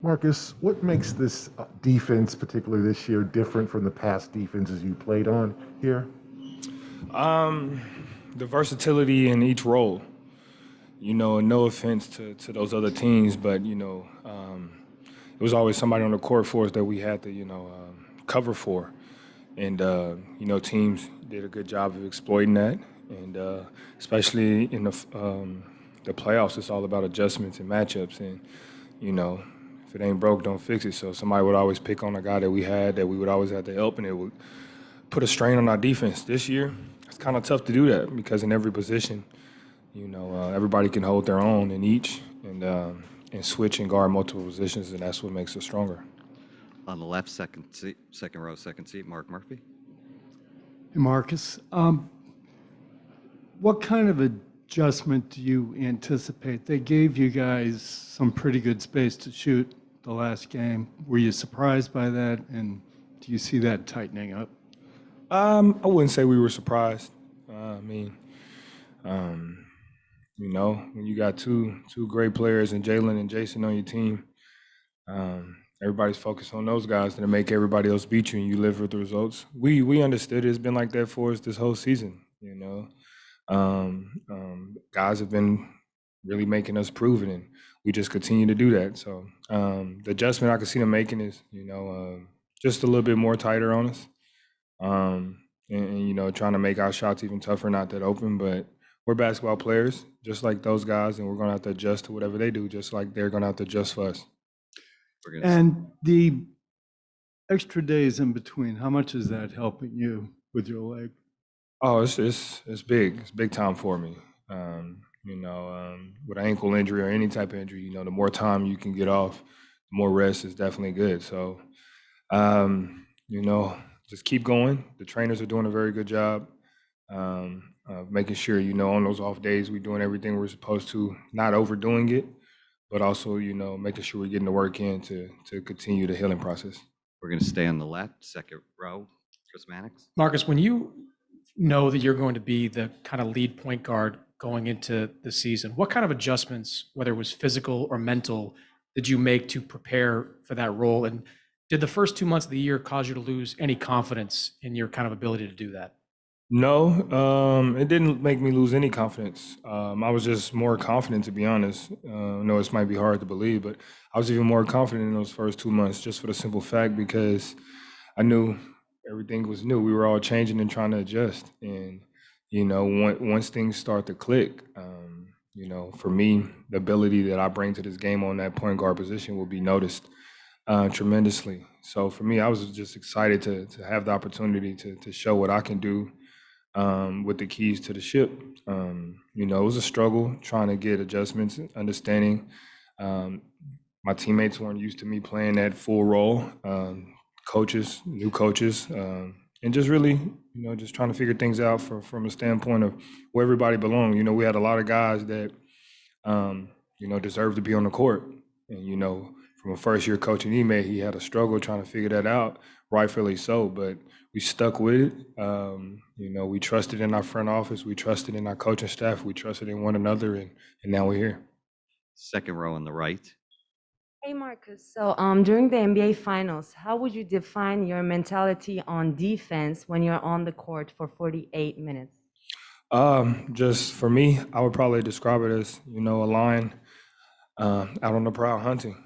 Marcus, what makes this defense, particularly this year, different from the past defenses you played on here? Um, the versatility in each role. No offense to those other teams, but it was always somebody on the court for us that we had to cover for, and teams did a good job of exploiting that, and especially in the playoffs, it's all about adjustments and matchups, and you know. If it ain't broke, don't fix it. So somebody would always pick on a guy that we had that we would always have to help, and it would put a strain on our defense. This year, it's kind of tough to do that because in every position, everybody can hold their own in each and switch and guard multiple positions, and that's what makes us stronger. On the left, second row, second seat, Mark Murphy. Hey, Marcus, what kind of adjustment do you anticipate? They gave you guys some pretty good space to shoot the last game. Were you surprised by that, and do you see that tightening up? I wouldn't say we were surprised. I mean, when you got two great players and Jalen and Jason on your team, everybody's focused on those guys to make everybody else beat you, and you live with the results. We understood it. It's been like that for us this whole season. Guys have been really making us prove it, and we just continue to do that. So the adjustment I can see them making is, just a little bit more tighter on us, and trying to make our shots even tougher, not that open. But we're basketball players, just like those guys, and we're going to have to adjust to whatever they do, just like they're going to have to adjust for us. And the extra days in between, how much is that helping you with your leg? Oh, it's big. It's big time for me. With an ankle injury or any type of injury, the more time you can get off, the more rest is definitely good. So, just keep going. The trainers are doing a very good job of making sure, on those off days, we're doing everything we're supposed to, not overdoing it, but also, making sure we're getting the work in to continue the healing process. We're going to stay on the left, second row, Chris Mannix. Marcus, when you know that you're going to be the kind of lead point guard going into the season, what kind of adjustments, whether it was physical or mental, did you make to prepare for that role? And did the first 2 months of the year cause you to lose any confidence in your kind of ability to do that? No, it didn't make me lose any confidence. I was just more confident, to be honest. I know this might be hard to believe, but I was even more confident in those first 2 months, just for the simple fact because I knew everything was new. We were all changing and trying to adjust. And, once things start to click, for me, the ability that I bring to this game on that point guard position will be noticed tremendously. So for me, I was just excited to have the opportunity to show what I can do with the keys to the ship. It was a struggle trying to get adjustments, understanding my teammates weren't used to me playing that full role. New coaches, and just really, just trying to figure things out from a standpoint of where everybody belonged. We had a lot of guys that, deserved to be on the court. And, from a first-year coach in Ime, he had a struggle trying to figure that out, rightfully so. But we stuck with it. We trusted in our front office. We trusted in our coaching staff. We trusted in one another, and now we're here. Second row on the right. Hey, Marcus. So during the NBA Finals, how would you define your mentality on defense when you're on the court for 48 minutes? Just for me, I would probably describe it as, a line out on the prowl hunting,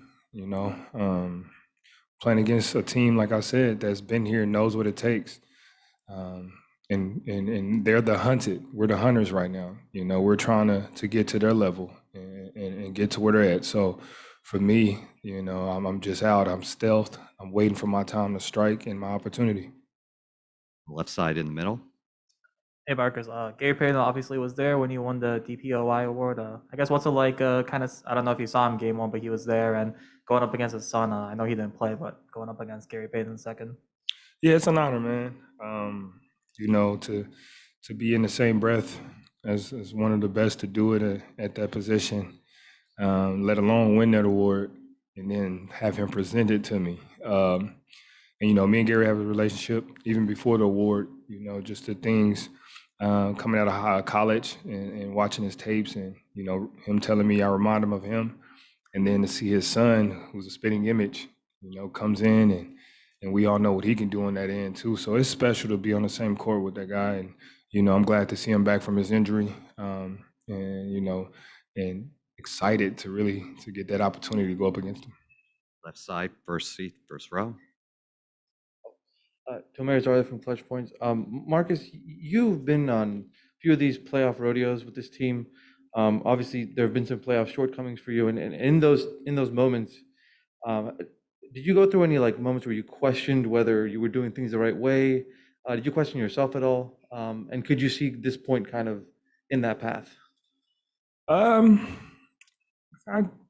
playing against a team, like I said, that's been here, knows what it takes. And they're the hunted. We're the hunters right now. We're trying to get to their level and get to where they're at. So for me, I'm just out. I'm stealthed. I'm waiting for my time to strike and my opportunity. Left side in the middle. Hey Marcus, Gary Payton obviously was there when you won the DPOI award. I guess what's it like? Kind of, I don't know if you saw him game one, but he was there and going up against his son. I know he didn't play, but going up against Gary Payton second. Yeah, it's an honor, man. To be in the same breath as one of the best to do it at that position, let alone win that award, and then have him present it to me. And me and Gary have a relationship even before the award. Just the things coming out of college and watching his tapes, and him telling me I remind him of him. and then to see his son, who's a spitting image, comes in and we all know what he can do on that end too. So it's special to be on the same court with that guy, and I'm glad to see him back from his injury, and excited to get that opportunity to go up against him. Left side, first seat, first row. Tomer Zarla from Clutch Points. Marcus, you've been on a few of these playoff rodeos with this team. Obviously, there have been some playoff shortcomings for you, and in those moments, did you go through any moments where you questioned whether you were doing things the right way? Did you question yourself at all? And could you see this point kind of in that path? Um,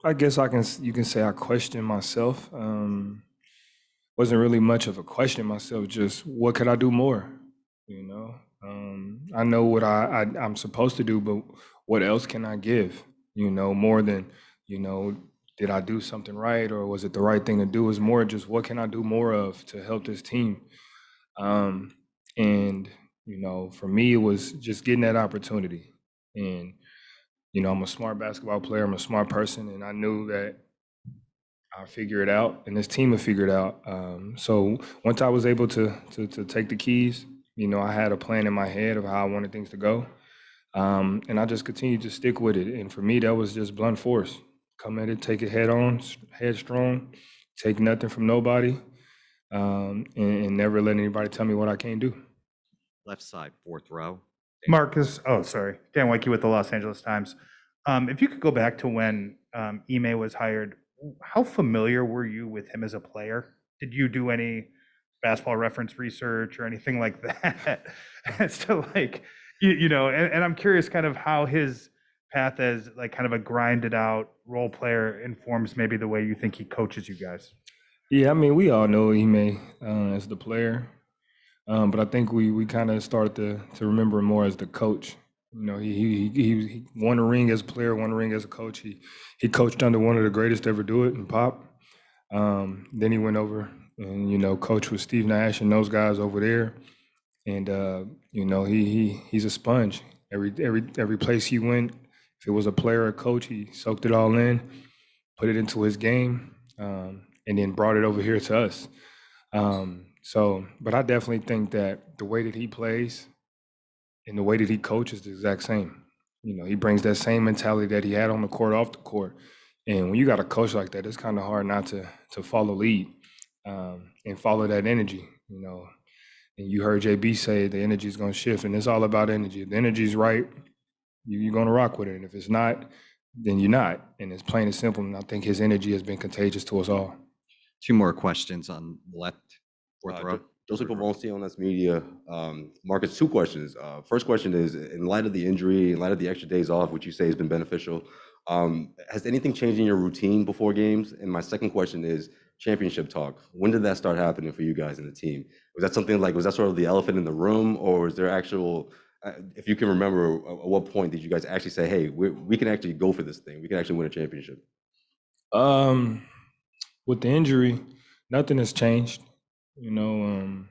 I guess you can say I questioned myself. Wasn't really much of a question myself, just what could I do more? You know, I know what I'm supposed to do, but what else can I give? More than, did I do something right or was it the right thing to do? Is more just what can I do more of to help this team? And, for me, it was just getting that opportunity. And, I'm a smart basketball player, I'm a smart person, and I knew that I'll figure it out, and this team will figure it out. So once I was able to take the keys, I had a plan in my head of how I wanted things to go, and I just continued to stick with it. And for me, that was just blunt force. Come at it, take it head on, headstrong, take nothing from nobody, and never let anybody tell me what I can't do. Left side, fourth row. Marcus, sorry, Dan Weinke with the Los Angeles Times. If you could go back to when Ime was hired, how familiar were you with him as a player? Did you do any basketball reference research or anything like that? As to and I'm curious kind of how his path as kind of a grinded out role player informs maybe the way you think he coaches you guys. Yeah, I mean, we all know Ime as the player, but I think we kind of started to remember him more as the coach. He won a ring as a player, won a ring as a coach. He coached under one of the greatest to ever do it in Pop. Then he went over and coached with Steve Nash and those guys over there. And he's a sponge. Every place he went, if it was a player or coach, he soaked it all in, put it into his game, and then brought it over here to us. But I definitely think that the way that he plays and the way that he coaches is the exact same. He brings that same mentality that he had on the court, off the court. And when you got a coach like that, it's kind of hard not to follow lead and follow that energy, And you heard JB say the energy is going to shift, and it's all about energy. If the energy's right, you're going to rock with it. And if it's not, then you're not. And it's plain and simple. And I think his energy has been contagious to us all. Two more questions on the left, fourth row. Joseph Pavonski on this media. Marcus, two questions. First question is, in light of the injury, in light of the extra days off, which you say has been beneficial, has anything changed in your routine before games? And my second question is championship talk. When did that start happening for you guys in the team? Was that something was that sort of the elephant in the room, or was there actual, if you can remember, at what point did you guys actually say, hey, we can actually go for this thing. We can actually win a championship? With the injury, nothing has changed. I'm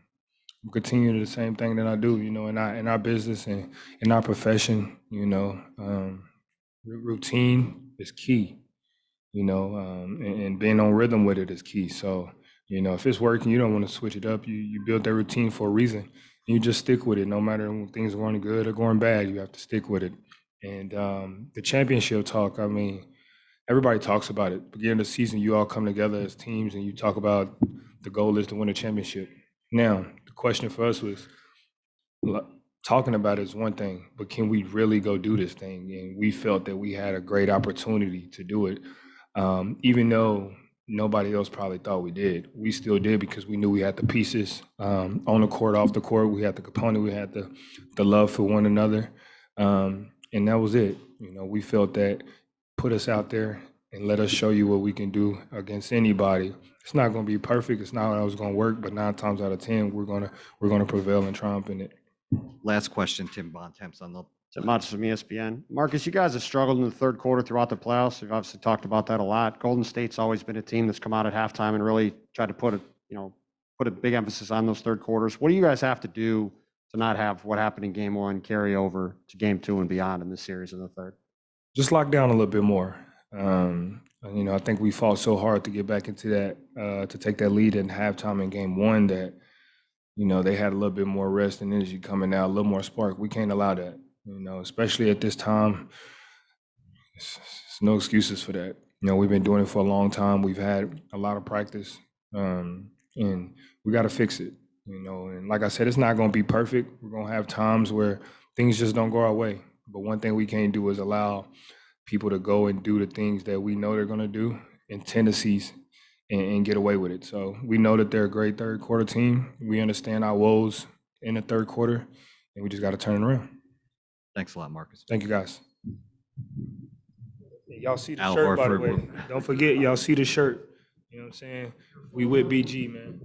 continuing the same thing that I do, in our business and in our profession, routine is key, and being on rhythm with it is key. So, if it's working, you don't want to switch it up. You build that routine for a reason. You just stick with it, no matter when things are going good or going bad, you have to stick with it. And the championship talk, I mean, everybody talks about it. Beginning of the season, you all come together as teams and you talk about the goal is to win a championship. Now, the question for us was, talking about it is one thing, but can we really go do this thing? And we felt that we had a great opportunity to do it. Even though nobody else probably thought we did, we still did because we knew we had the pieces on the court, off the court. We had the component, we had the love for one another. And that was it. We felt that put us out there and let us show you what we can do against anybody. It's not going to be perfect. It's not always going to work, but 9 times out of 10, we're going to prevail and triumph in it. Last question, Tim Bontemps on the Tim Bontemps from ESPN. Marcus, you guys have struggled in the third quarter throughout the playoffs. You've obviously talked about that a lot. Golden State's always been a team that's come out at halftime and really tried to put a big emphasis on those third quarters. What do you guys have to do to not have what happened in game 1 carry over to game 2 and beyond in this series in the third? Just lock down a little bit more. You know, I think we fought so hard to get back into that, to take that lead in halftime in game one that, you know, they had a little bit more rest and energy coming out, a little more spark. We can't allow that, you know, especially at this time. It's no excuses for that. You know, we've been doing it for a long time. We've had a lot of practice, and we got to fix it. You know, and like I said, it's not going to be perfect. We're going to have times where things just don't go our way. But one thing we can't do is allow people to go and do the things that we know they're going to do in tendencies and get away with it. So we know that they're a great third quarter team. We understand our woes in the third quarter, and we just got to turn it around. Thanks a lot, Marcus. Thank you, guys. Y'all see the Al shirt, by the Horford way. will- Don't forget, y'all see the shirt. You know what I'm saying? We with BG, man.